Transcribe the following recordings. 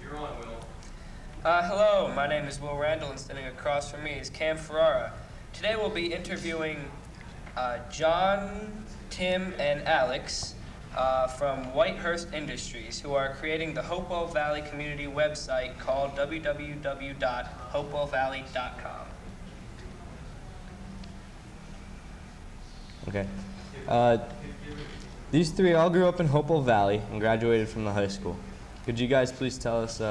You're on, Will. Hello, my name is Will Randall, and standing across from me is Cam Ferrara. Today we'll be interviewing John, Tim, and Alex from Whitehurst Industries, who are creating the Hopewell Valley community website called www.HopewellValley.com. Okay. These three all grew up in Hopewell Valley and graduated from the high school. Could you guys please tell us,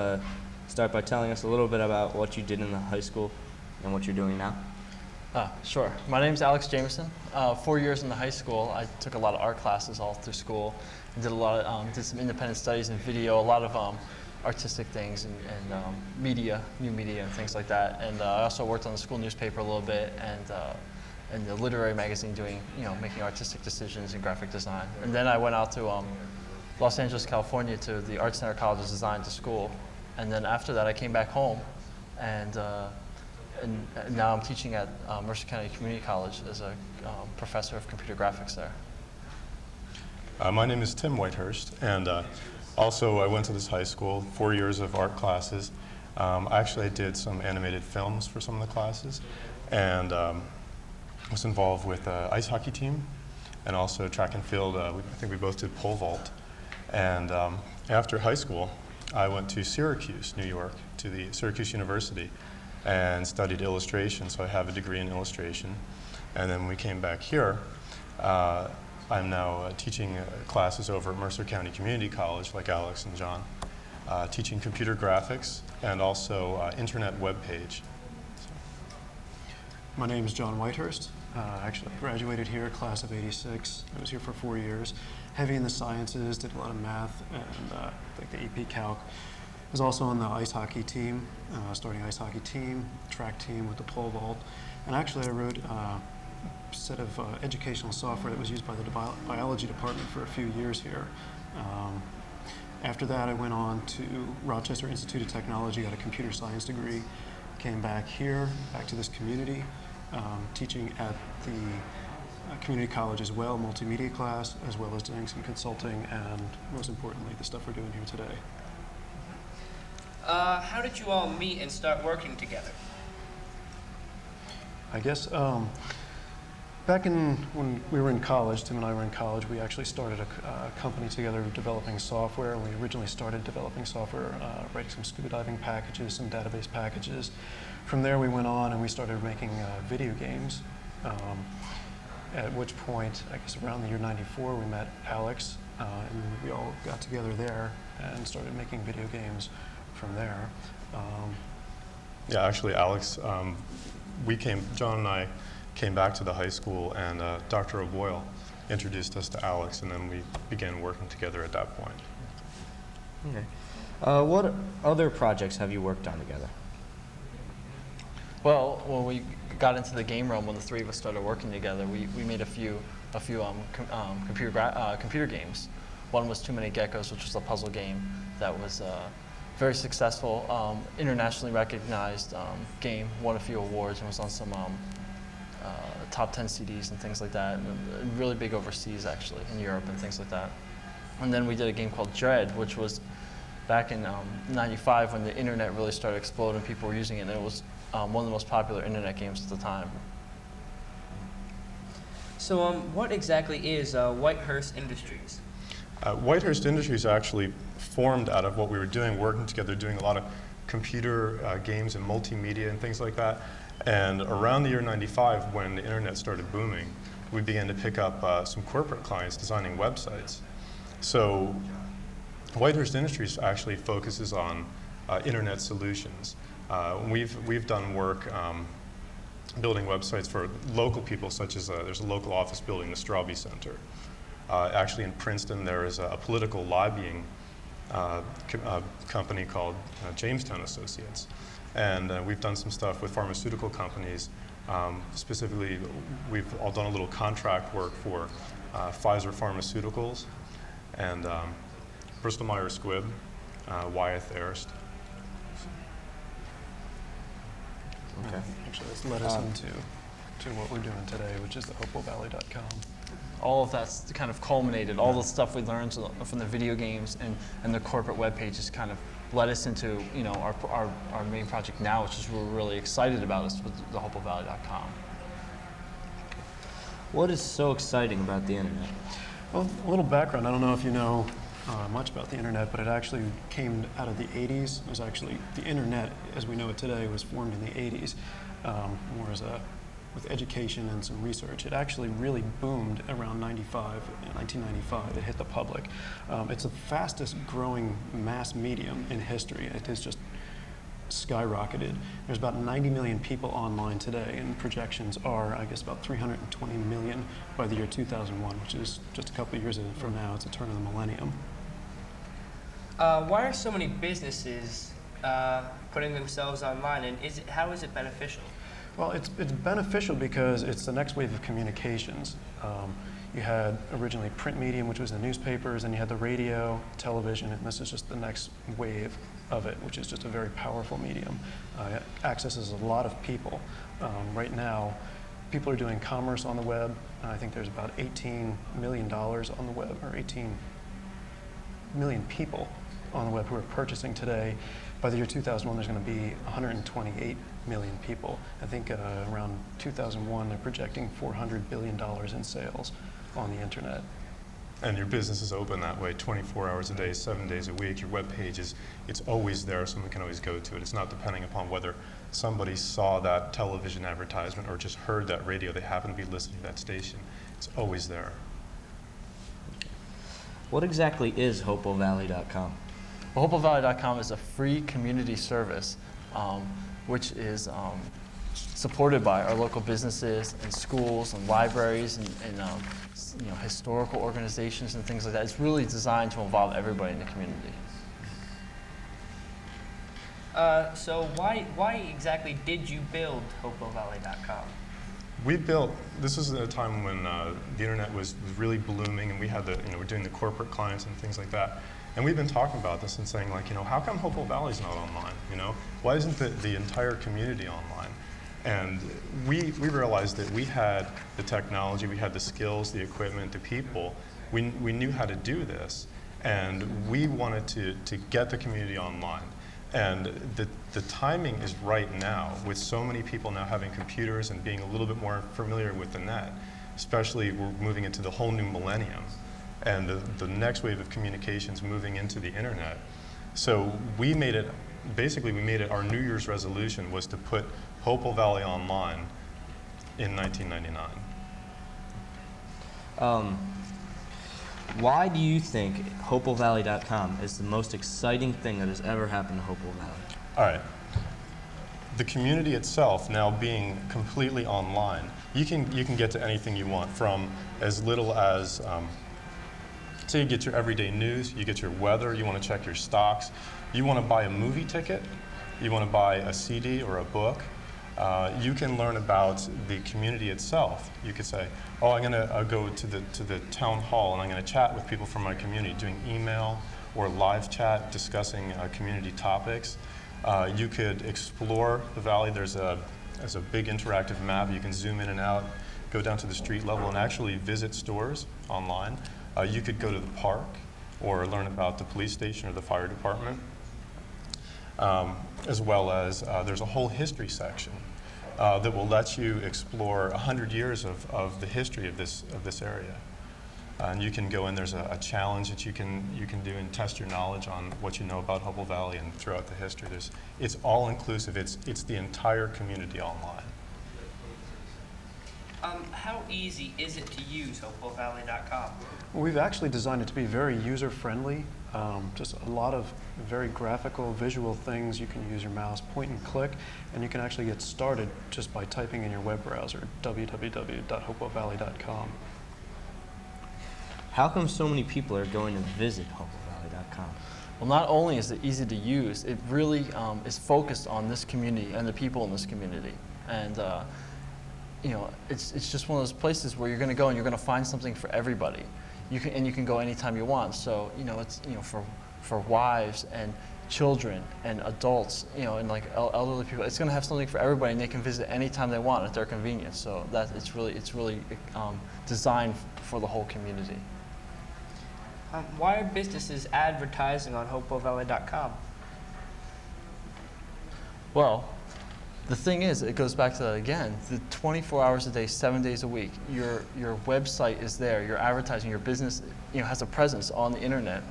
start by telling us a little bit about what you did in the high school and what you're doing now? Sure. My name's Alex Jameson. 4 years in the high school, I took a lot of art classes all through school and did a lot of, did some independent studies in video, a lot of artistic things and media, new media and things like that. And I also worked on the school newspaper a little bit and the literary magazine doing, making artistic decisions and graphic design. And then I went out to Los Angeles, California to the Art Center College of Design to school. And then after that I came back home and now I'm teaching at Mercer County Community College as a professor of computer graphics there. My name is Tim Whitehurst, and also I went to this high school, 4 years of art classes. Actually, I did some animated films for some of the classes, and was involved with the ice hockey team, and also track and field. I think we both did pole vault. And after high school, I went to Syracuse, New York, to the Syracuse University, and studied illustration, so I have a degree in illustration. And then when we came back here, I'm now teaching classes over at Mercer County Community College, like Alex and John, teaching computer graphics and also internet web page. My name is John Whitehurst. Actually, I graduated here, class of '86. I was here for 4 years. Heavy in the sciences, did a lot of math and like the AP Calc. I was also on the ice hockey team, starting ice hockey team, track team with the pole vault. And actually I wrote a set of educational software that was used by the biology department for a few years here. After that I went on to Rochester Institute of Technology, got a computer science degree, came back here, back to this community, teaching at the community college as well, multimedia class, as well as doing some consulting and most importantly the stuff we're doing here today. How did you all meet and start working together? I guess back when we were in college, Tim and I were in college, we actually started a company together developing software. We originally started developing software, writing some scuba diving packages, some database packages. From there we went on and we started making video games. At which point, I guess around the year '94, we met Alex and we all got together there and started making video games from there. Yeah, actually, Alex, John and I came back to the high school, and Dr. O'Boyle introduced us to Alex, and then we began working together at that point. Okay. What other projects have you worked on together? Well, when we got into the game realm, when the three of us started working together, we made a few computer games. One was Too Many Geckos, which was a puzzle game that was very successful, internationally recognized game, won a few awards, and was on some top 10 CDs and things like that, and really big overseas actually, in Europe and things like that. And then we did a game called Dread, which was back in '95 when the internet really started exploding, people were using it, and it was one of the most popular internet games at the time. So what exactly is Whitehurst Industries? Whitehurst Industries actually formed out of what we were doing, working together, doing a lot of computer games and multimedia and things like that. And around the year '95, when the internet started booming, we began to pick up some corporate clients designing websites. So Whitehurst Industries actually focuses on internet solutions. We've done work building websites for local people, such as there's a local office building, the Straube Center. Actually in Princeton there is a political lobbying company called Jamestown Associates. And we've done some stuff with pharmaceutical companies. Specifically, we've all done a little contract work for Pfizer Pharmaceuticals and Bristol Myers Squibb, Wyeth Ayerst. Okay. Actually, this led us into what we're doing today, which is the HopewellValley.com. All of that's kind of culminated, all the stuff we learned from the video games and the corporate web pages kind of led us into our main project now, which is we're really excited about, is with the HopewellValley.com. What is so exciting about the internet? Well, a little background. I don't know if you know much about the internet, but it actually came out of the 80s. It was actually, the internet, as we know it today, was formed in the 80s, more as with education and some research. It actually really boomed around 1995. It hit the public. It's the fastest growing mass medium in history. It has just skyrocketed. There's about 90 million people online today, and projections are, I guess, about 320 million by the year 2001, which is just a couple of years from now. It's the turn of the millennium. Why are so many businesses putting themselves online, and how is it beneficial? Well, it's beneficial because it's the next wave of communications. You had originally print medium, which was the newspapers, and you had the radio, television, and this is just the next wave of it, which is just a very powerful medium. It accesses a lot of people. Right now, people are doing commerce on the web. I think there's about $18 million on the web, or 18 million people on the web who are purchasing today. By the year 2001, there's going to be 128 million people. I think around 2001, they're projecting $400 billion in sales on the internet. And your business is open that way 24 hours a day, 7 days a week. Your web page it's always there, someone can always go to it. It's not depending upon whether somebody saw that television advertisement or just heard that radio. They happen to be listening to that station. It's always there. What exactly is HopewellValley.com? Well, HopewellValley.com is a free community service, which is supported by our local businesses and schools and libraries and historical organizations and things like that. It's really designed to involve everybody in the community. So why exactly did you build HopewellValley.com? This was at a time when the internet was really blooming, and we had we're doing the corporate clients and things like that. And we've been talking about this and saying, like, how come Hopewell Valley's not online? Why isn't the entire community online? And we realized that we had the technology, we had the skills, the equipment, the people. We knew how to do this, and we wanted to get the community online. And the timing is right now, with so many people now having computers and being a little bit more familiar with the net. Especially, we're moving into the whole new millennium, and the next wave of communications moving into the internet. So we made it our New Year's resolution was to put Hopewell Valley online in 1999. Why do you think HopewellValley.com is the most exciting thing that has ever happened to Hopewell Valley? All right. The community itself now being completely online, you can get to anything you want, from as little as say you get your everyday news, you get your weather, you want to check your stocks, you want to buy a movie ticket, you want to buy a CD or a book. You can learn about the community itself. You could say, oh, I'm going to go to the town hall and I'm going to chat with people from my community, doing email or live chat, discussing community topics. You could explore the valley. There's a big interactive map. You can zoom in and out, go down to the street level and actually visit stores online. You could go to the park or learn about the police station or the fire department. As well as there's a whole history section that will let you explore 100 years of the history of this area. And you can go in, there's a challenge that you can do and test your knowledge on what you know about Hopewell Valley and throughout the history. It's all inclusive, it's the entire community online. How easy is it to use HopewellValley.com? Well, we've actually designed it to be very user-friendly. Just a lot of very graphical, visual things. You can use your mouse, point and click, and you can actually get started just by typing in your web browser, www.HopewellValley.com. How come so many people are going to visit HopewellValley.com? Well, not only is it easy to use, it really is focused on this community and the people in this community. And it's just one of those places where you're going to go and you're going to find something for everybody. You can go anytime you want. So it's for wives and children and adults, and like elderly people. It's going to have something for everybody, and they can visit anytime they want at their convenience. So that it's really designed for the whole community. Why are businesses advertising on HopewellValley.com? Well, the thing is, it goes back to that again. The 24 hours a day, 7 days a week, your website is there. Your advertising, your business, has a presence on the internet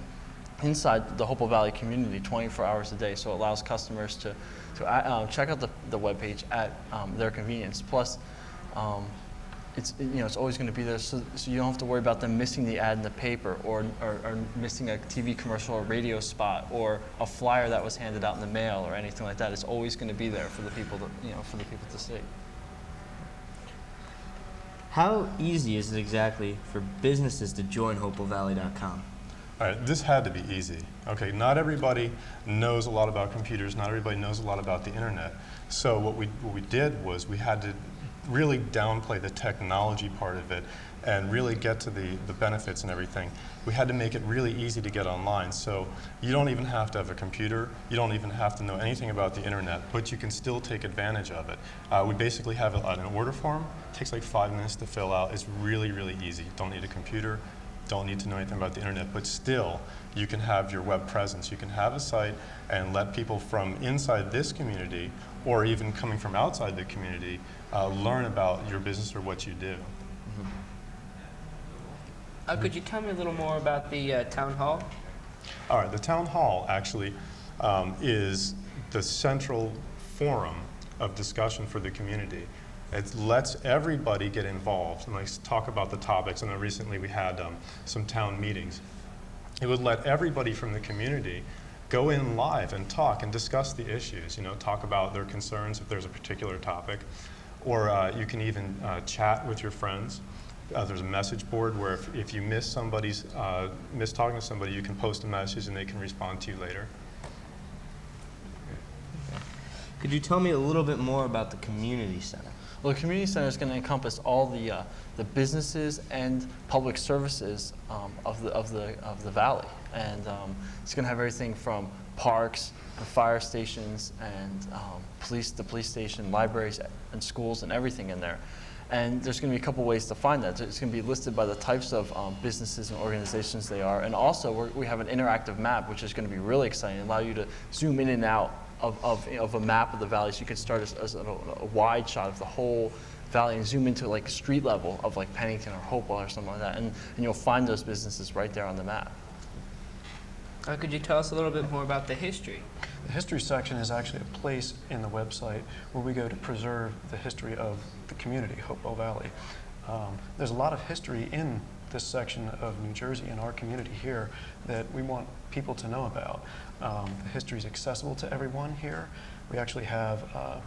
inside the Hopewell Valley community 24 hours a day. So it allows customers to check out the webpage at their convenience. Plus, it's always going to be there, so you don't have to worry about them missing the ad in the paper or missing a TV commercial or radio spot or a flyer that was handed out in the mail or anything like that. It's always going to be there for the people to see. How easy is it exactly for businesses to join HopewellValley.com? All right, this had to be easy. Okay, not everybody knows a lot about computers. Not everybody knows a lot about the internet. So what we did was we had to really downplay the technology part of it and really get to the benefits and everything. We had to make it really easy to get online. So you don't even have to have a computer. You don't even have to know anything about the internet, but you can still take advantage of it. We basically have an order form. It takes like 5 minutes to fill out. It's really, really easy. Don't need a computer. Don't need to know anything about the internet, but still you can have your web presence. You can have a site and let people from inside this community or even coming from outside the community learn about your business or what you do. Could you tell me a little more about the town hall? All right, the town hall actually is the central forum of discussion for the community. It lets everybody get involved and talk about the topics. And then recently we had some town meetings. It would let everybody from the community go in live and talk and discuss the issues, talk about their concerns if there's a particular topic. Or you can even chat with your friends. There's a message board where if you miss talking to somebody, you can post a message and they can respond to you later. Could you tell me a little bit more about the community center? Well, the community center is going to encompass all the businesses and public services of the valley, and it's going to have everything from parks, and fire stations, and the police station, libraries, and schools, and everything in there. And there's going to be a couple ways to find that. It's going to be listed by the types of businesses and organizations they are, and also we have an interactive map, which is going to be really exciting, allow you to zoom in and out of a map of the valley, so you could start as a wide shot of the whole valley and zoom into like street level of like Pennington or Hopewell or something like that, and you'll find those businesses right there on the map. Could you tell us a little bit more about the history? The history section is actually a place in the website where we go to preserve the history of the community, Hopewell Valley. There's a lot of history in this section of New Jersey and our community here that we want people to know about. The history is accessible to everyone here. We actually have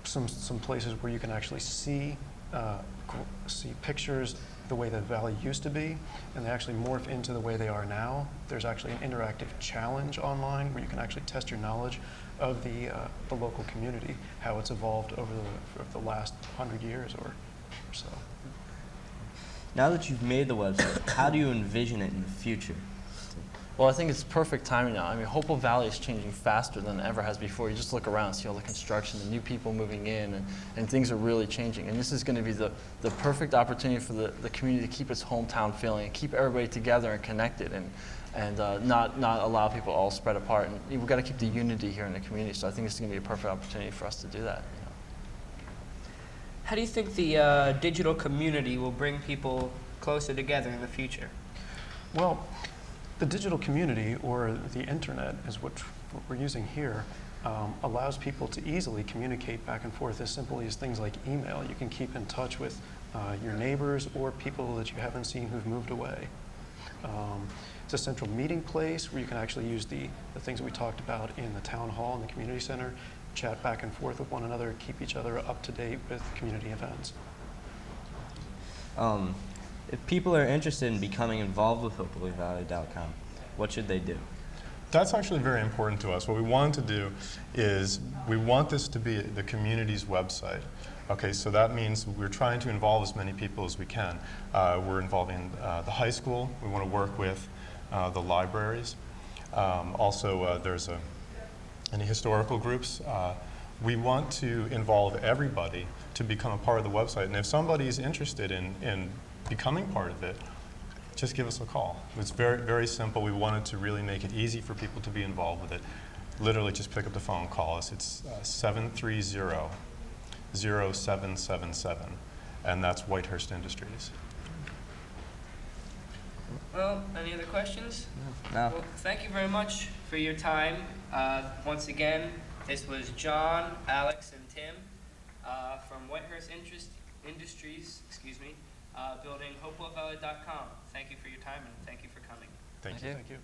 some places where you can actually see pictures the way the valley used to be, and they actually morph into the way they are now. There's actually an interactive challenge online where you can actually test your knowledge of the local community, how it's evolved over the last 100 years or so. Now that you've made the website, how do you envision it in the future? Well, I think it's perfect timing now. I mean, Hopewell Valley is changing faster than it ever has before. You just look around, see all the construction, the new people moving in, and things are really changing. And this is going to be the perfect opportunity for the community to keep its hometown feeling and keep everybody together and connected, and not allow people all spread apart. And we've got to keep the unity here in the community. So I think this is going to be a perfect opportunity for us to do that. How do you think the digital community will bring people closer together in the future? Well, the digital community, or the internet, is what we're using here, allows people to easily communicate back and forth as simply as things like email. You can keep in touch with your neighbors or people that you haven't seen who've moved away. It's a central meeting place where you can actually use the things that we talked about in the town hall and the community center, chat back and forth with one another, keep each other up to date with community events. If people are interested in becoming involved with HopewellValley.com, what should they do? That's actually very important to us. What we want to do is we want this to be the community's website. Okay, so that means we're trying to involve as many people as we can. We're involving the high school. We want to work with the libraries. Also, there's any historical groups. We want to involve everybody to become a part of the website. And if somebody's interested in becoming part of it, just give us a call. It's very, very simple. We wanted to really make it easy for people to be involved with it. literally just pick up the phone, call us. It's 730-0777, and that's Whitehurst Industries. Well, any other questions? No. Well, thank you very much for your time. Once again, this was John, Alex, and Tim from Whitehurst Industries, building HopewellValley.com. Thank you for your time and thank you for coming. Thank you. Thank you.